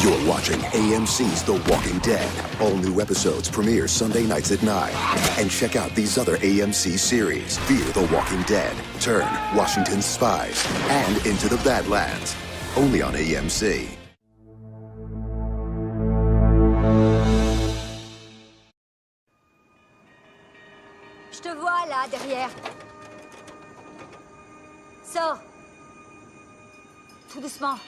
You're watching AMC's The Walking Dead. All new episodes premiere Sunday nights at 9. And check out these other AMC series: Fear the Walking Dead, Turn, Washington's Spies, and Into the Badlands. Only on AMC. Je te vois là, derrière. Sors. Tout doucement.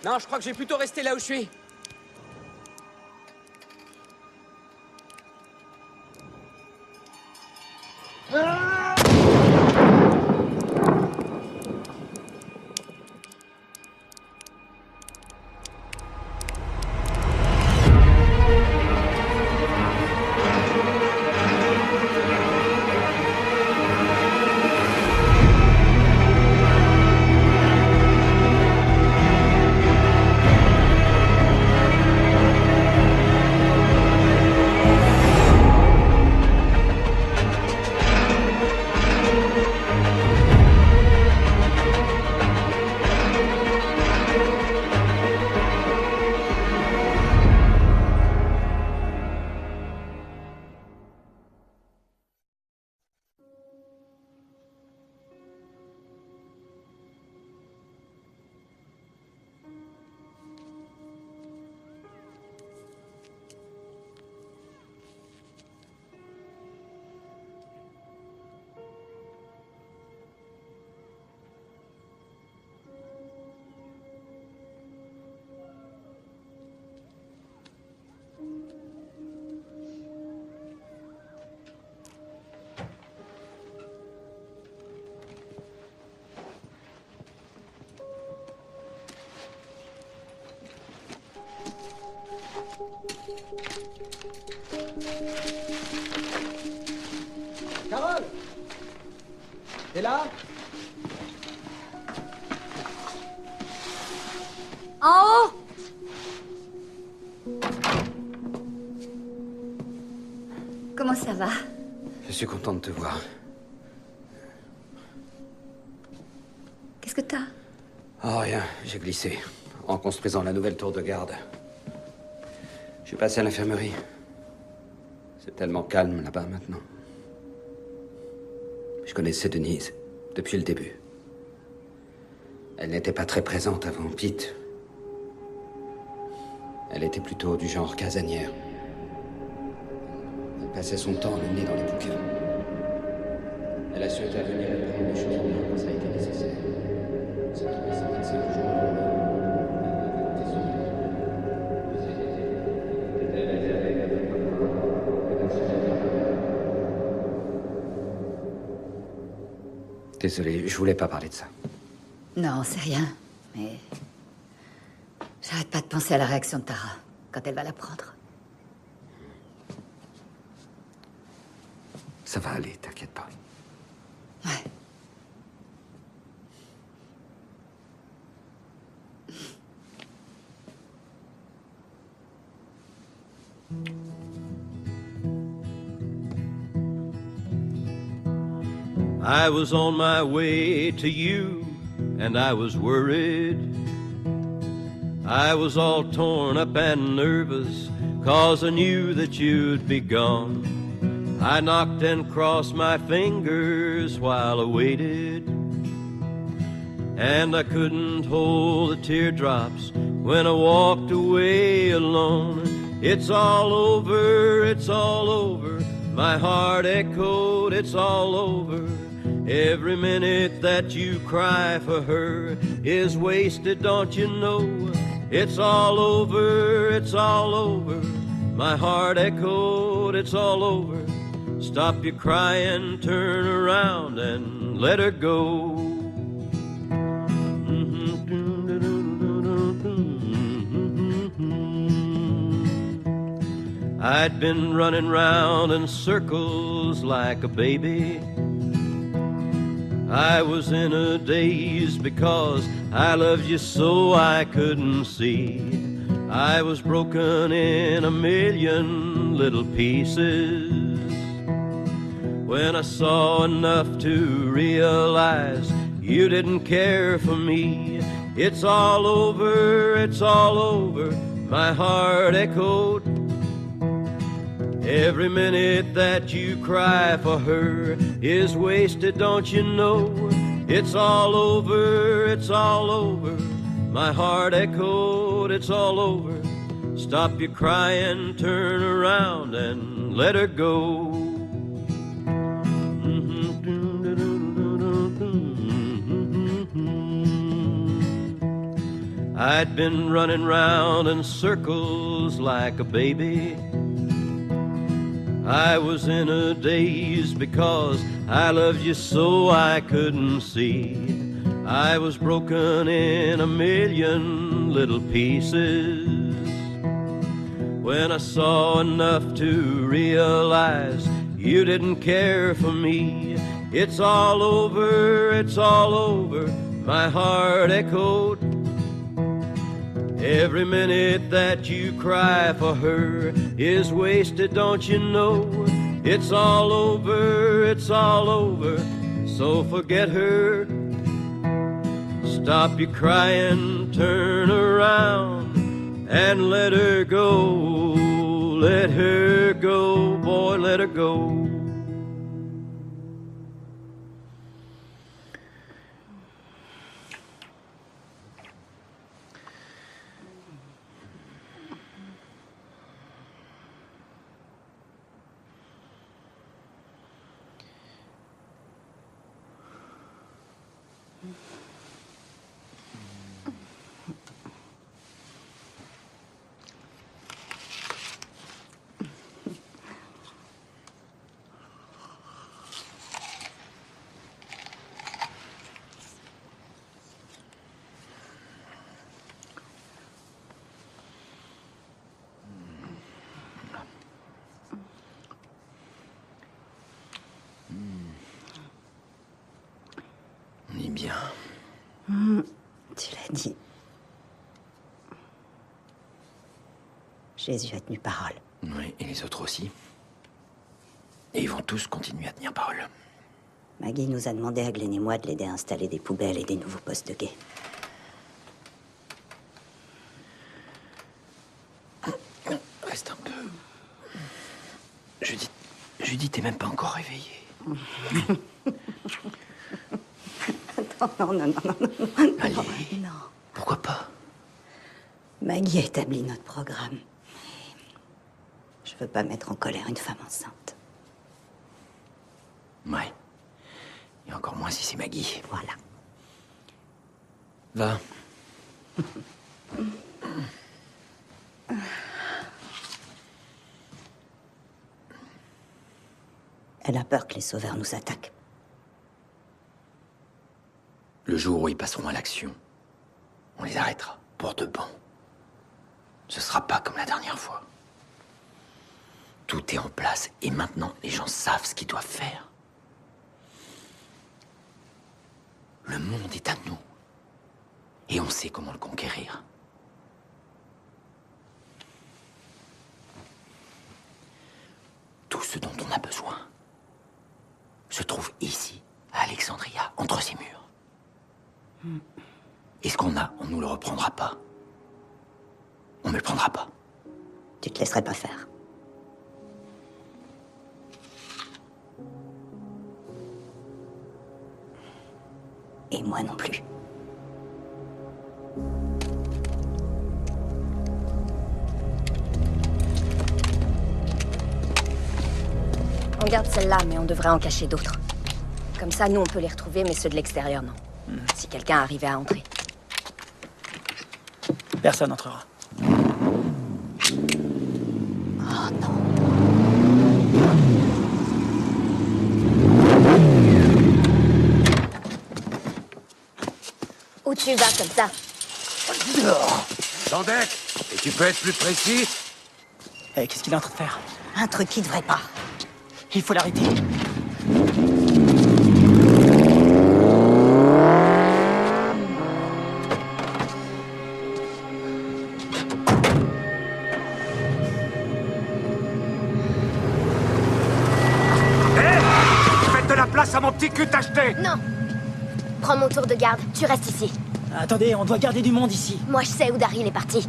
Non, je crois que je vais plutôt rester là où je suis. Carole! T'es là? En haut! Comment ça va? Je suis content de te voir. Qu'est-ce que t'as? Oh, rien, j'ai glissé. En construisant la nouvelle tour de garde. Je suis passé à l'infirmerie. C'est tellement calme là-bas maintenant. Je connaissais Denise depuis le début. Elle n'était pas très présente avant Pete. Elle était plutôt du genre casanière. Elle passait son temps le nez dans les bouquins. Elle a su intervenir et prendre les choses en main quand ça a été nécessaire. C'est tombé 125 jours. Désolé, je voulais pas parler de ça. Non, c'est rien. Mais... j'arrête pas de penser à la réaction de Tara quand elle va l'apprendre. Ça va aller, t'inquiète pas. Ouais. I was on my way to you, and I was worried. I was all torn up and nervous, 'cause I knew that you'd be gone. I knocked and crossed my fingers while I waited, and I couldn't hold the teardrops when I walked away alone. It's all over, it's all over. My heart echoed, it's all over. Every minute that you cry for her is wasted, don't you know? It's all over, it's all over. My heart echoed, it's all over. Stop your crying, turn around and let her go. I'd been running round in circles like a baby. I was in a daze because I loved you so I couldn't see. I was broken in a million little pieces when I saw enough to realize You didn't care for me. It's all over, it's all over, my heart echoed. Every minute that you cry for her is wasted, don't you know? It's all over, it's all over, my heart echoed, it's all over. Stop your crying, turn around and let her go. I'd been running round in circles like a baby. I was in a daze because I loved you so I couldn't see. I was broken in a million little pieces when I saw enough to realize you didn't care for me. It's all over, it's all over, my heart echoed. Every minute that you cry for her is wasted, don't you know? It's all over, it's all over, so forget her. Stop your crying, turn around and let her go. Let her go, boy, let her go. On est bien. Tu l'as dit. Jésus a tenu parole. Oui, et les autres aussi. Et ils vont tous continuer à tenir parole. Maggie nous a demandé à Glenn et moi de l'aider à installer des poubelles et des nouveaux postes de guet. Reste un peu. Judith, t'es même pas encore réveillée. Non. Allez. Non. Pourquoi pas? Maggie a établi notre programme. Je veux pas mettre en colère une femme enceinte. Ouais. Et encore moins si c'est Maggie. Voilà. Va. Elle a peur que les sauveurs nous attaquent. Le jour où ils passeront à l'action, on les arrêtera pour de bon. Ce sera pas comme la dernière fois. Tout est en place et maintenant les gens savent ce qu'ils doivent faire. Le monde est à nous et on sait comment le conquérir. Tout ce dont on a besoin se trouve ici, à Alexandria, entre ces murs. Et ce qu'on a, on nous le reprendra pas. On ne le prendra pas. Tu te laisserais pas faire. Et moi non plus. On garde celle-là, mais on devrait en cacher d'autres. Comme ça, nous, on peut les retrouver, mais ceux de l'extérieur, non. Si quelqu'un arrivait à entrer. Personne n'entrera. Oh non. Où tu vas comme ça? Tandek, et tu peux être plus précis? Eh, qu'est-ce qu'il est en train de faire? Un truc qui devrait pas. Il faut l'arrêter. Faites de la place à mon petit cul tacheté! Non! prends mon tour de garde. Tu restes ici. Attendez, on doit garder du monde ici. Moi, je sais où Daryl est parti.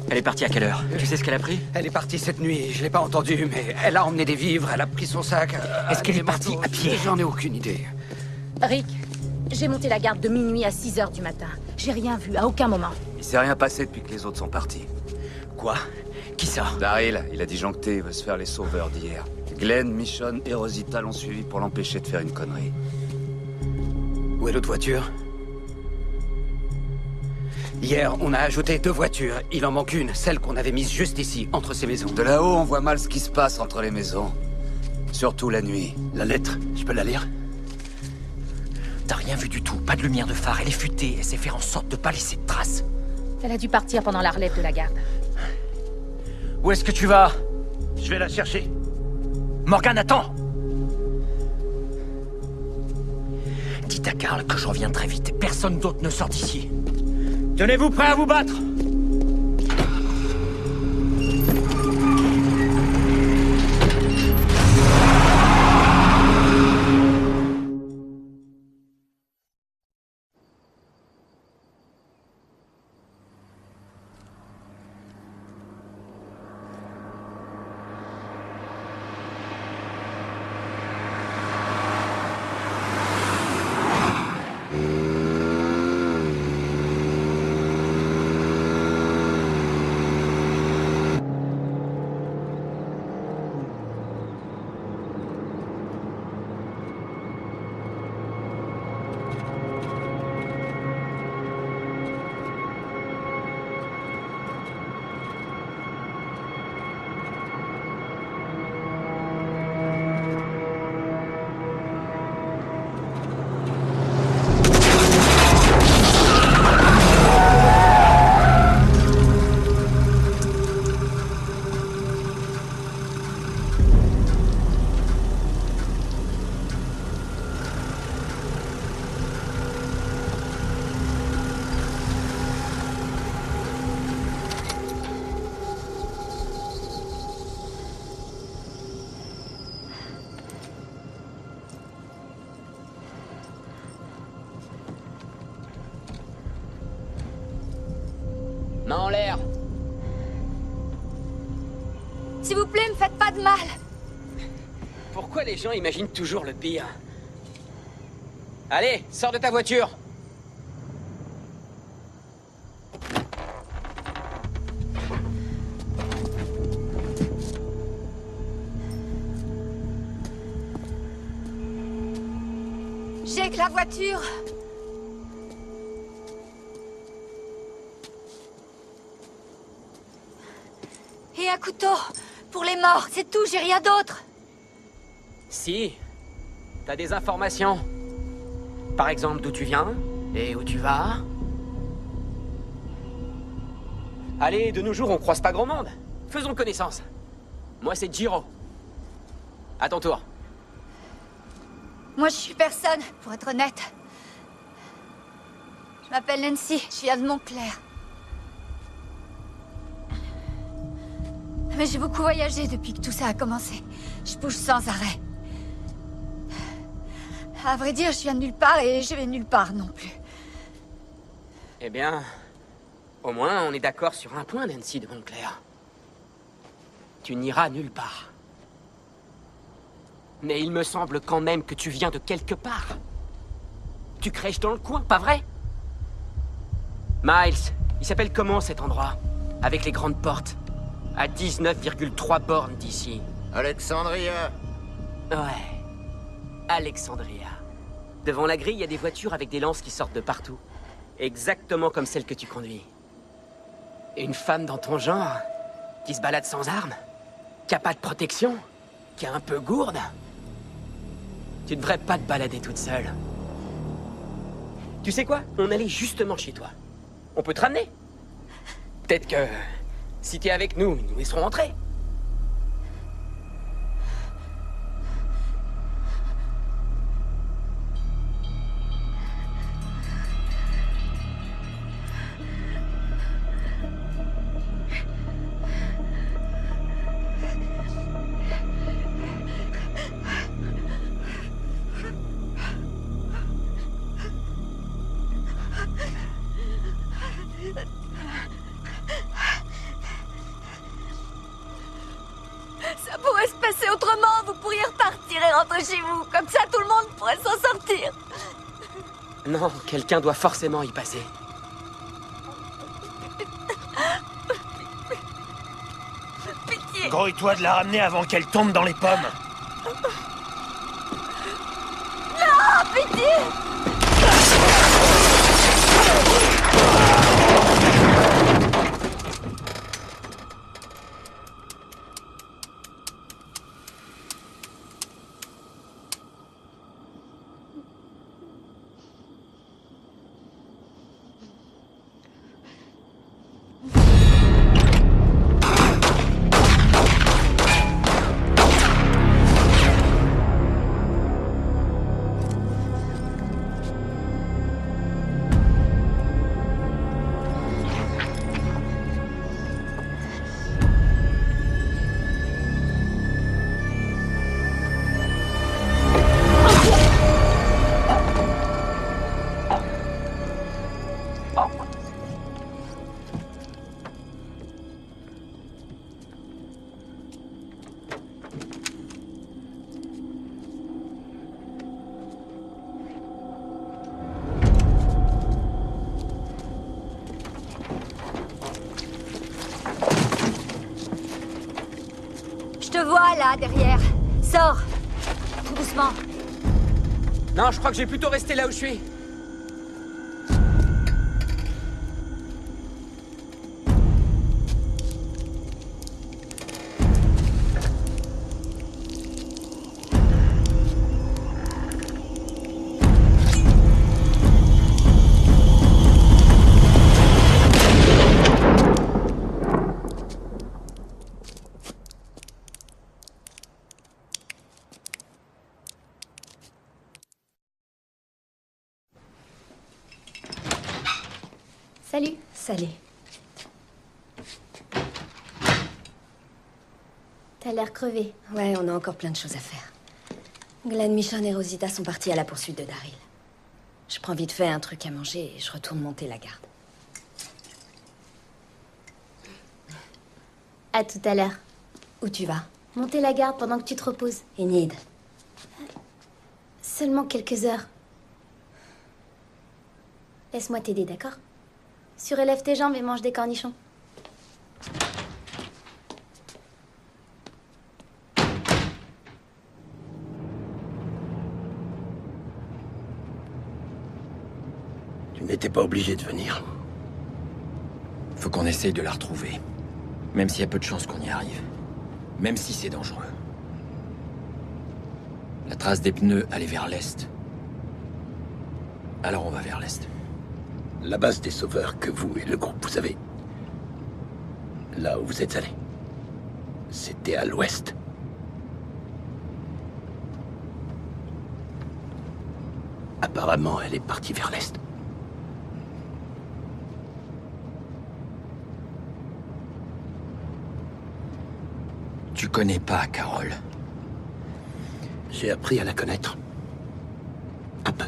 Elle est partie à quelle heure? Tu sais ce qu'elle a pris? Elle est partie cette nuit, je l'ai pas entendue, mais elle a emmené des vivres, elle a pris son sac. Est-ce qu'elle des est partie manteaux. à pied? J'en ai aucune idée. Rick, j'ai monté la garde de minuit à 6h du matin. J'ai rien vu, à aucun moment. Il s'est rien passé depuis que les autres sont partis. Quoi? Qui ça? Daryl, il a disjoncté, il veut se faire les sauveurs d'hier. Glenn, Michonne et Rosita l'ont suivi pour l'empêcher de faire une connerie. Où est l'autre voiture? Hier, on a ajouté 2 voitures. Il en manque une, celle qu'on avait mise juste ici, entre ces maisons. De là-haut, on voit mal ce qui se passe entre les maisons. Surtout la nuit. La lettre, je peux la lire? T'as rien vu du tout, pas de lumière de phare, elle est futée, elle sait faire en sorte de pas laisser de traces. Elle a dû partir pendant la relève de la garde. Où est-ce que tu vas? Je vais la chercher. Morgan, attends! Dites à Carl que je reviens très vite et personne d'autre ne sort d'ici. Tenez-vous prêts à vous battre! Main en l'air! S'il vous plaît, me faites pas de mal. Pourquoi les gens imaginent toujours le pire? Allez, sors de ta voiture! J'ai que la voiture. Et un couteau. Pour les morts, c'est tout, j'ai rien d'autre. Si. T'as des informations. Par exemple, d'où tu viens et où tu vas. Allez, de nos jours, on croise pas grand monde. Faisons connaissance. Moi, c'est Jiro. À ton tour. Moi, je suis personne, pour être honnête. Je m'appelle Nancy, je viens de Montclair. Mais j'ai beaucoup voyagé depuis que tout ça a commencé. Je bouge sans arrêt. À vrai dire, je viens de nulle part et je vais nulle part non plus. Eh bien, au moins, on est d'accord sur un point, Nancy de Montclair. Tu n'iras nulle part. Mais il me semble quand même que tu viens de quelque part. Tu crèches dans le coin, pas vrai? Miles, il s'appelle comment cet endroit? Avec les grandes portes. À 19,3 bornes d'ici. Alexandria. Ouais. Alexandria. Devant la grille, il y a des voitures avec des lances qui sortent de partout. Exactement comme celle que tu conduis. Une femme dans ton genre, qui se balade sans armes, qui a pas de protection, qui est un peu gourde. Tu devrais pas te balader toute seule. Tu sais quoi? On allait justement chez toi. On peut te ramener. Peut-être que... si t'es avec nous, ils nous laisseront entrer. Ça pourrait se passer autrement. Vous pourriez repartir et rentrer chez vous. Comme ça, tout le monde pourrait s'en sortir. Non, quelqu'un doit forcément y passer. Pitié. Grouille-toi de la ramener avant qu'elle tombe dans les pommes. Non, pitié. Je te vois, là, derrière. Sors. Tout doucement. Non, je crois que j'ai plutôt resté là où je suis. Salut. Salut. T'as l'air crevé. Ouais, on a encore plein de choses à faire. Glenn, Michonne et Rosita sont partis à la poursuite de Daryl. Je prends vite fait un truc à manger et je retourne monter la garde. À tout à l'heure. Où tu vas? Monter la garde pendant que tu te reposes. Enid. Seulement quelques heures. Laisse-moi t'aider, d'accord? Surélève tes jambes et mange des cornichons. Tu n'étais pas obligé de venir. Faut qu'on essaye de la retrouver. Même s'il y a peu de chances qu'on y arrive. Même si c'est dangereux. La trace des pneus allait vers l'est. Alors on va vers l'est. La base des sauveurs que vous et le groupe vous avez. Là où vous êtes allés. C'était à l'ouest. Apparemment, elle est partie vers l'est. Tu connais pas Carole. J'ai appris à la connaître. Un peu.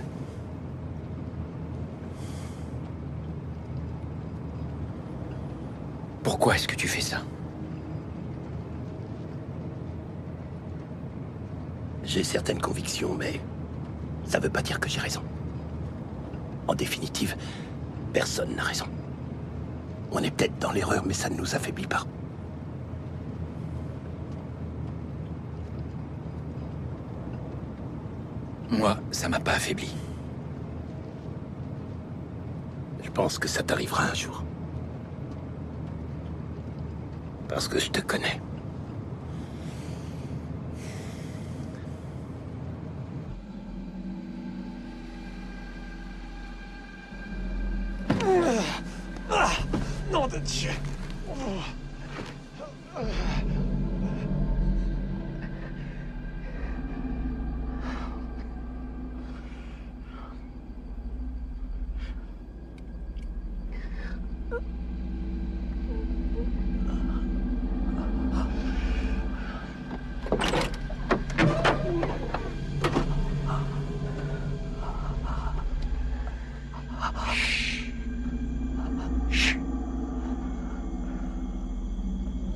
Pourquoi est-ce que tu fais ça? J'ai certaines convictions, mais ça veut pas dire que j'ai raison. En définitive, personne n'a raison. On est peut-être dans l'erreur, mais ça ne nous affaiblit pas. Moi, ça m'a pas affaibli. Je pense que ça t'arrivera un jour. Parce que je te connais. Nom de Dieu.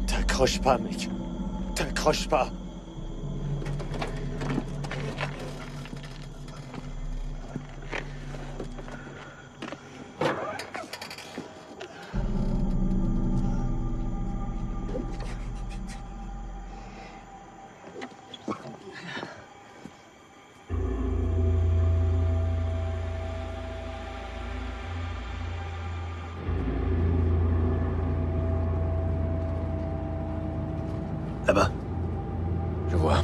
T'accroches pas, mec. T'accroches pas. Là-bas. Je vois.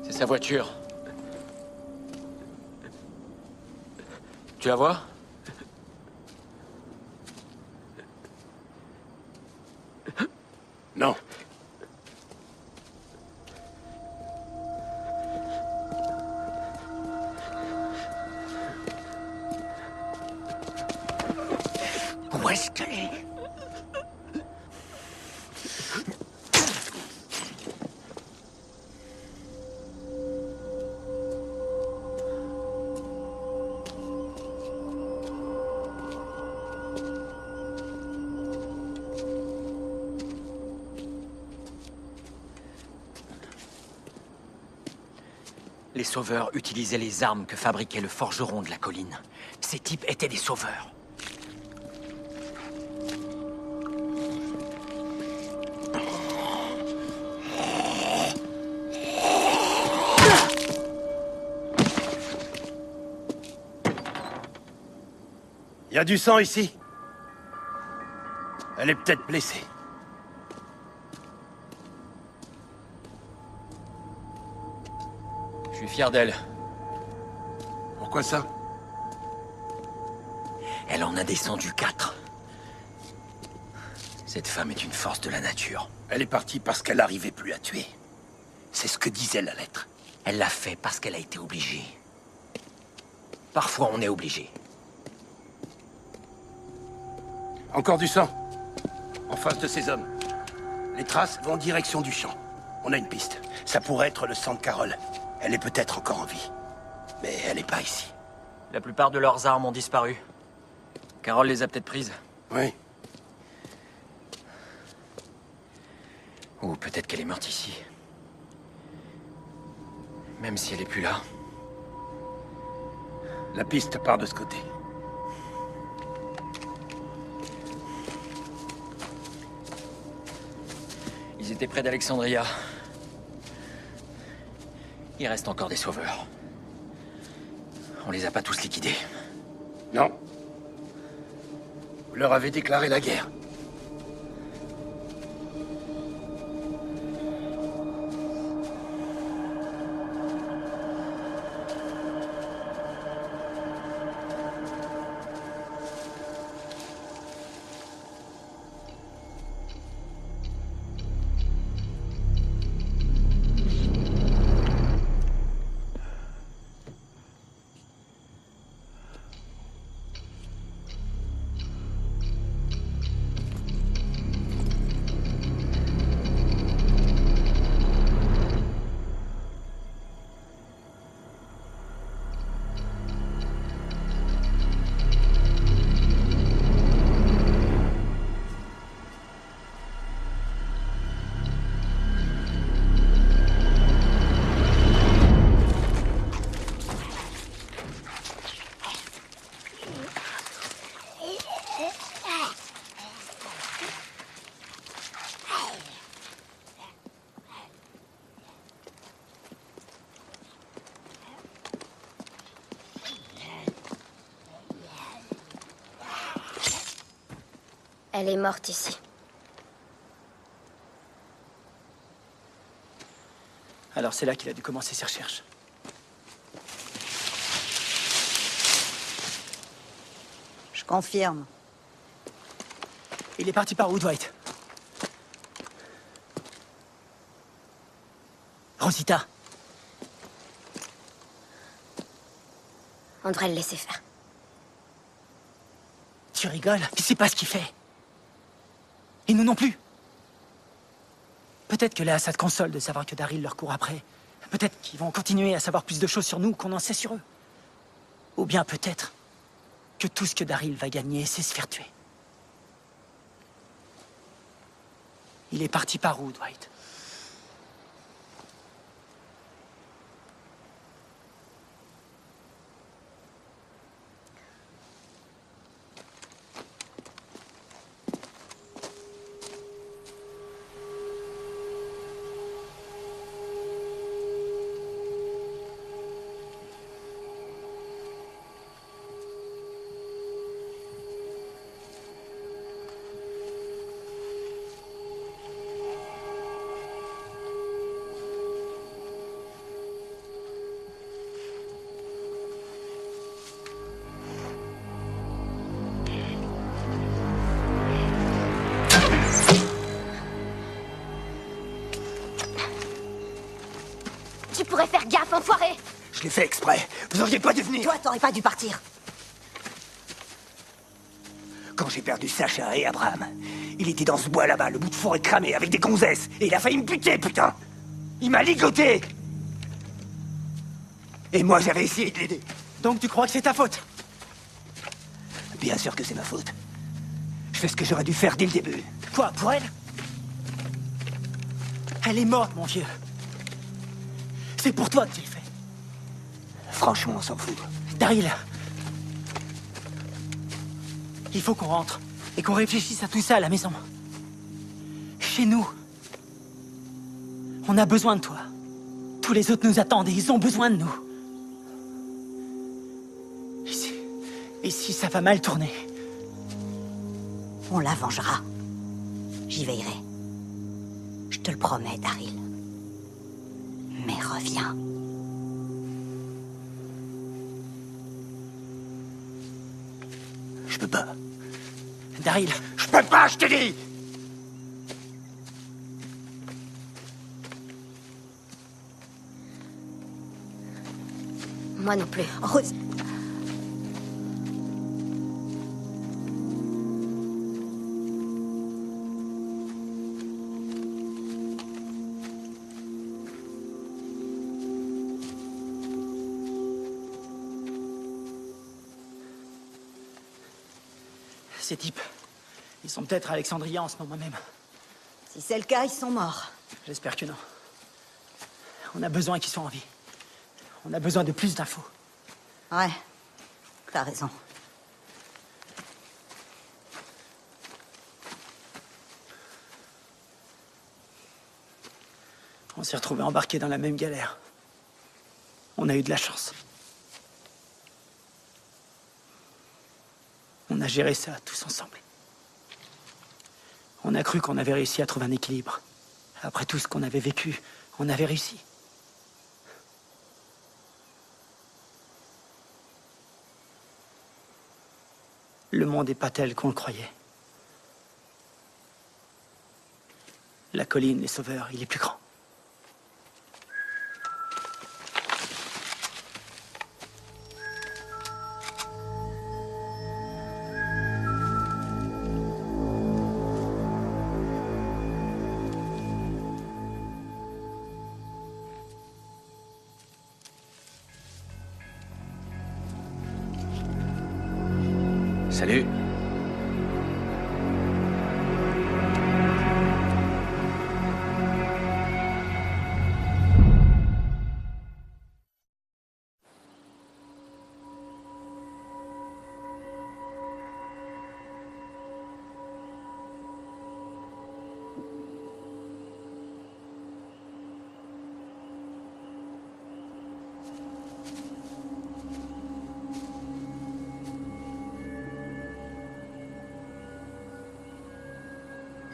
C'est sa voiture. Tu la vois? Non. Où est-ce qu'elle est? Les sauveurs utilisaient les armes que fabriquait le forgeron de la colline. Ces types étaient des sauveurs. Il y a du sang ici. Elle est peut-être blessée. Je suis fier d'elle. Pourquoi ça? Elle en a descendu 4. Cette femme est une force de la nature. Elle est partie parce qu'elle n'arrivait plus à tuer. C'est ce que disait la lettre. Elle l'a fait parce qu'elle a été obligée. Parfois, on est obligé. Encore du sang. En face de ces hommes. Les traces vont en direction du champ. On a une piste. Ça pourrait être le sang de Carole. Elle est peut-être encore en vie. Mais elle n'est pas ici. La plupart de leurs armes ont disparu. Carole les a peut-être prises. Oui. Ou peut-être qu'elle est morte ici. Même si elle est plus là. La piste part de ce côté. Ils étaient près d'Alexandria. Il reste encore des sauveurs. On les a pas tous liquidés. Non. Vous leur avez déclaré la guerre. Elle est morte ici. Alors c'est là qu'il a dû commencer ses recherches. Je confirme. Il est parti par où, Dwight? Rosita. On devrait le laisser faire. Tu rigoles? Tu sais pas ce qu'il fait. Et nous non plus. Peut-être que Léa, ça te console de savoir que Daryl leur court après. Peut-être qu'ils vont continuer à savoir plus de choses sur nous qu'on en sait sur eux. Ou bien peut-être que tout ce que Daryl va gagner, c'est se faire tuer. Il est parti par où, Dwight? Tu pourrais faire gaffe, enfoiré! Je l'ai fait exprès. Vous auriez pas dû venir. Toi, t'aurais pas dû partir. Quand j'ai perdu Sacha et Abraham, il était dans ce bois là-bas, le bout de forêt cramé, avec des gonzesses. Et il a failli me buter, putain. Il m'a ligoté. Et moi, j'avais essayé de l'aider. Donc tu crois que c'est ta faute? Bien sûr que c'est ma faute. Je fais ce que j'aurais dû faire dès le début. Quoi, pour elle? Elle est morte, mon vieux. C'est pour toi que tu le fais. Franchement, on s'en fout. Daryl. Il faut qu'on rentre. Et qu'on réfléchisse à tout ça à la maison. Chez nous. On a besoin de toi. Tous les autres nous attendent et ils ont besoin de nous. Et si ça va mal tourner? On la vengera. J'y veillerai. Je te le promets, Daryl. Mais reviens. Je peux pas. Daryl. Je peux pas, je te dis! Moi non plus. Rose... Ces types, ils sont peut-être à Alexandria en ce moment même. Si c'est le cas, ils sont morts. J'espère que non. On a besoin qu'ils soient en vie. On a besoin de plus d'infos. Ouais, t'as raison. On s'est retrouvés embarqués dans la même galère. On a eu de la chance. On a géré ça tous ensemble. On a cru qu'on avait réussi à trouver un équilibre. Après tout ce qu'on avait vécu, on avait réussi. Le monde n'est pas tel qu'on le croyait. La colline, les sauveurs, il est plus grand. Salut.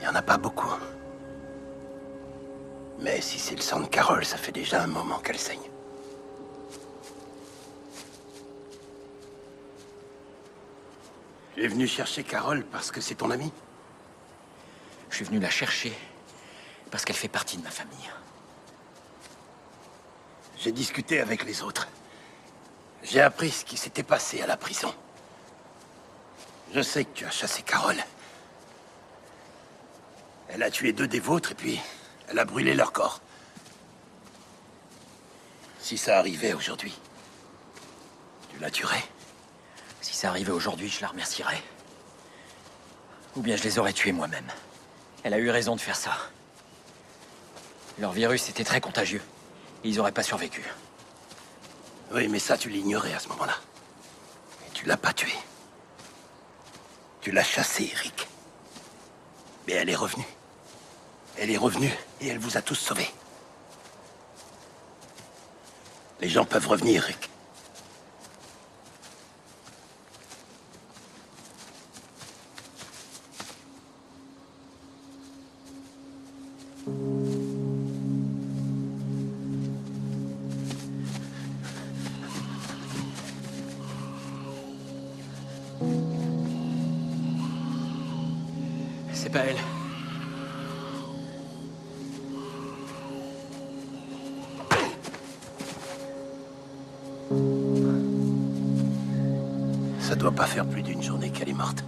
Il n'y en a pas beaucoup. Mais si c'est le sang de Carole, ça fait déjà un moment qu'elle saigne. Tu es venu chercher Carole parce que c'est ton amie? Je suis venu la chercher parce qu'elle fait partie de ma famille. J'ai discuté avec les autres. J'ai appris ce qui s'était passé à la prison. Je sais que tu as chassé Carole. Elle a tué 2 des vôtres et puis elle a brûlé leur corps. Si ça arrivait aujourd'hui, tu la tuerais? Si ça arrivait aujourd'hui, je la remercierais. Ou bien je les aurais tués moi-même. Elle a eu raison de faire ça. Leur virus était très contagieux. Et ils auraient pas survécu. Oui, mais ça, tu l'ignorais à ce moment-là. Et tu l'as pas tuée. Tu l'as chassée, Eric. Mais elle est revenue. Elle est revenue et elle vous a tous sauvés. Les gens peuvent revenir, Eric. C'est pas elle. Ça doit pas faire plus d'une journée qu'elle est morte.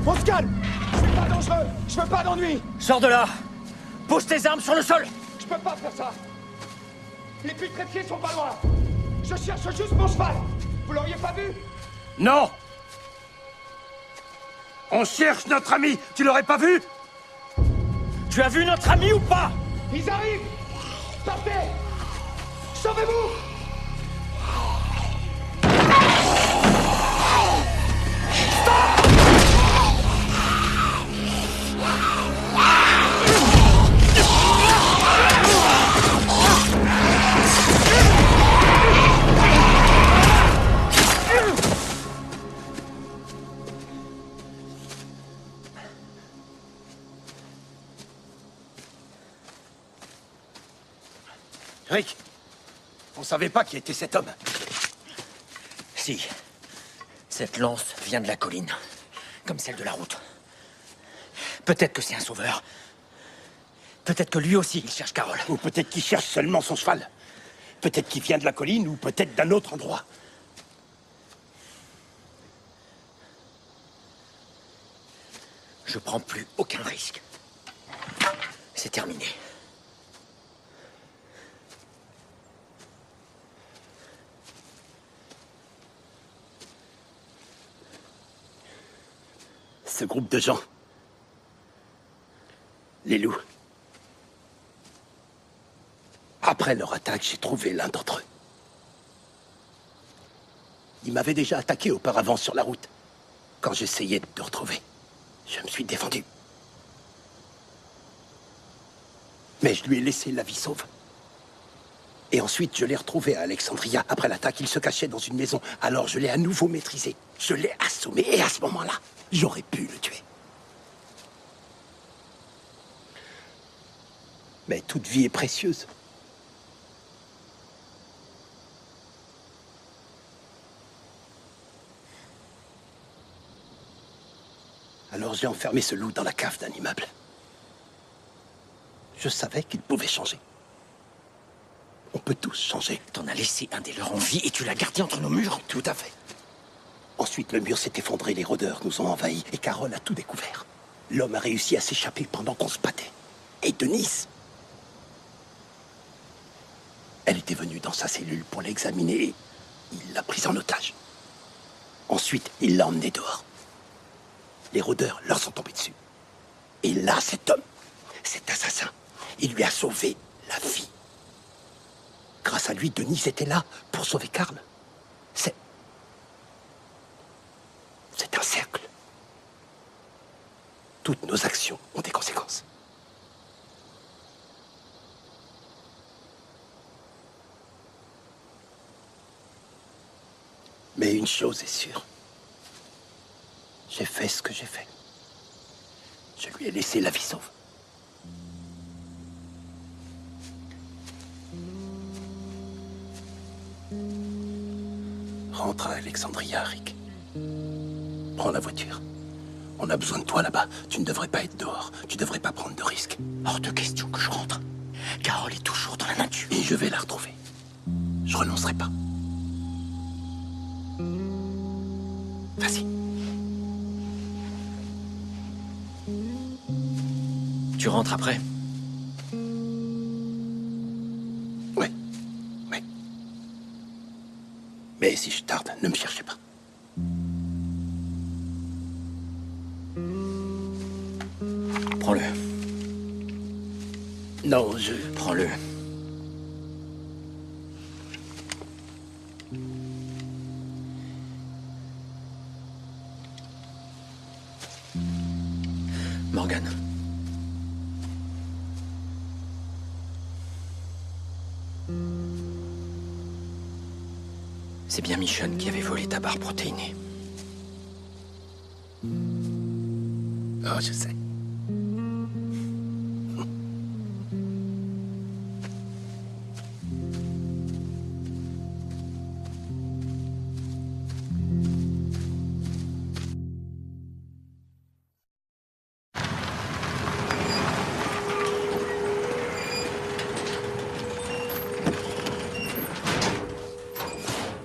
On se calme! C'est pas dangereux! Je veux pas d'ennui! Sors de là! Pose tes armes sur le sol! Je peux pas faire ça! Les putréfiés sont pas loin! Je cherche juste mon cheval! Vous l'auriez pas vu? Non! On cherche notre ami! Tu l'aurais pas vu? Tu as vu notre ami ou pas? Ils arrivent! Partez! Sauvez-vous! Rick, on savait pas qui était cet homme. Si. Cette lance vient de la colline, comme celle de la route. Peut-être que c'est un sauveur. Peut-être que lui aussi, il cherche Carole. Ou peut-être qu'il cherche seulement son cheval. Peut-être qu'il vient de la colline, ou peut-être d'un autre endroit. Je prends plus aucun risque. C'est terminé. Ce groupe de gens. Les loups. Après leur attaque, j'ai trouvé l'un d'entre eux. Il m'avait déjà attaqué auparavant sur la route. Quand j'essayais de te retrouver, je me suis défendu. Mais je lui ai laissé la vie sauve. Et ensuite, je l'ai retrouvé à Alexandria. Après l'attaque, il se cachait dans une maison. Alors je l'ai à nouveau maîtrisé. Je l'ai assommé. Et à ce moment-là, j'aurais pu le tuer. Mais toute vie est précieuse. Alors j'ai enfermé ce loup dans la cave d'un immeuble. Je savais qu'il pouvait changer. On peut tous changer. T'en as laissé un des leurs en vie et tu l'as gardé entre nos murs? Tout à fait. Ensuite, le mur s'est effondré, les rôdeurs nous ont envahis et Carole a tout découvert. L'homme a réussi à s'échapper pendant qu'on se battait. Et Denise, elle était venue dans sa cellule pour l'examiner et il l'a prise en otage. Ensuite, il l'a emmenée dehors. Les rôdeurs leur sont tombés dessus. Et là, cet homme Cet assassin, il lui a sauvé la vie. Grâce à lui, Denis était là pour sauver Karl. C'est un cercle. Toutes nos actions ont des conséquences. Mais une chose est sûre. J'ai fait ce que j'ai fait. Je lui ai laissé la vie sauve. Rentre à Alexandria, Rick. Prends la voiture. On a besoin de toi là-bas. Tu ne devrais pas être dehors. Tu ne devrais pas prendre de risques. Hors de question que je rentre. Carole est toujours dans la nature. Et je vais la retrouver. Je renoncerai pas. Vas-y. Tu rentres après? Oui. Oui. Mais si je tarde, ne me cherchez pas. Prends-le. Non, Prends-le. Morgan. C'est bien Michonne qui avait volé ta barre protéinée. Oh, je sais.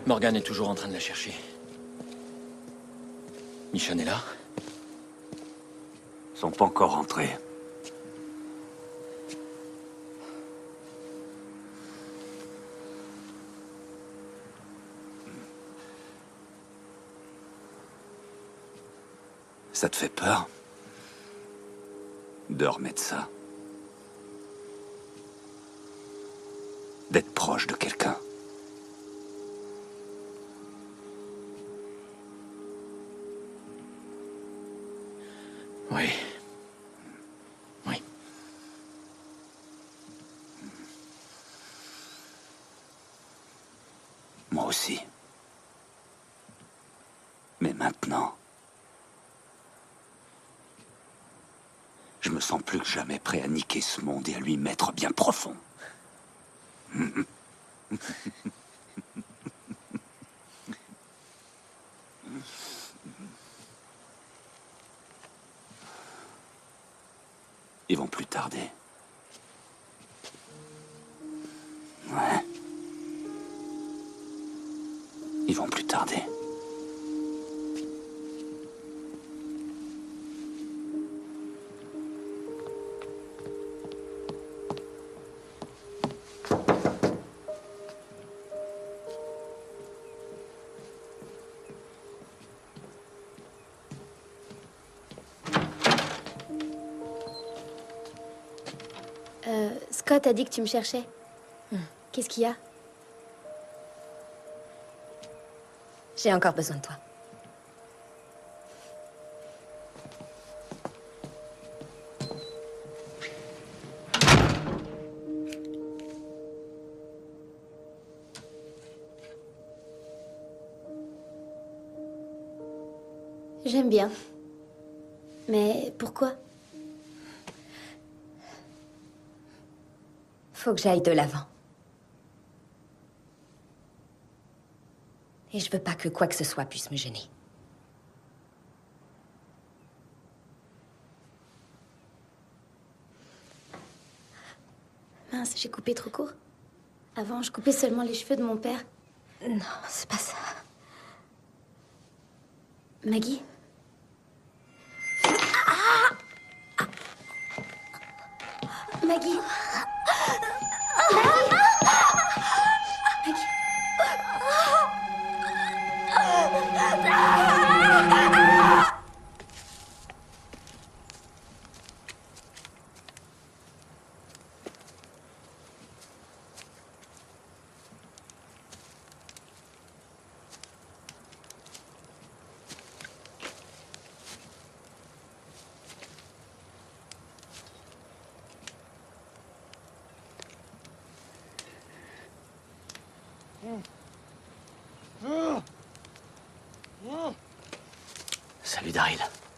Morgan est toujours en train de la chercher. Michonne est là? Ils sont pas encore rentrés. Ça te fait peur de remettre ça? D'être proche de quelqu'un? Oui. Oui. Moi aussi. Mais maintenant, je me sens plus que jamais prêt à niquer ce monde et à lui mettre bien profond. Ils vont plus tarder. Ouais. Ils vont plus tarder. Scott a dit que tu me cherchais. Qu'est-ce qu'il y a? J'ai encore besoin de toi. J'aime bien. Mais pourquoi? Faut que j'aille de l'avant. Et je veux pas que quoi que ce soit puisse me gêner. Mince, j'ai coupé trop court. Avant, je coupais seulement les cheveux de mon père. Non, c'est pas ça. Maggie? Maggie? Salut, Daryl.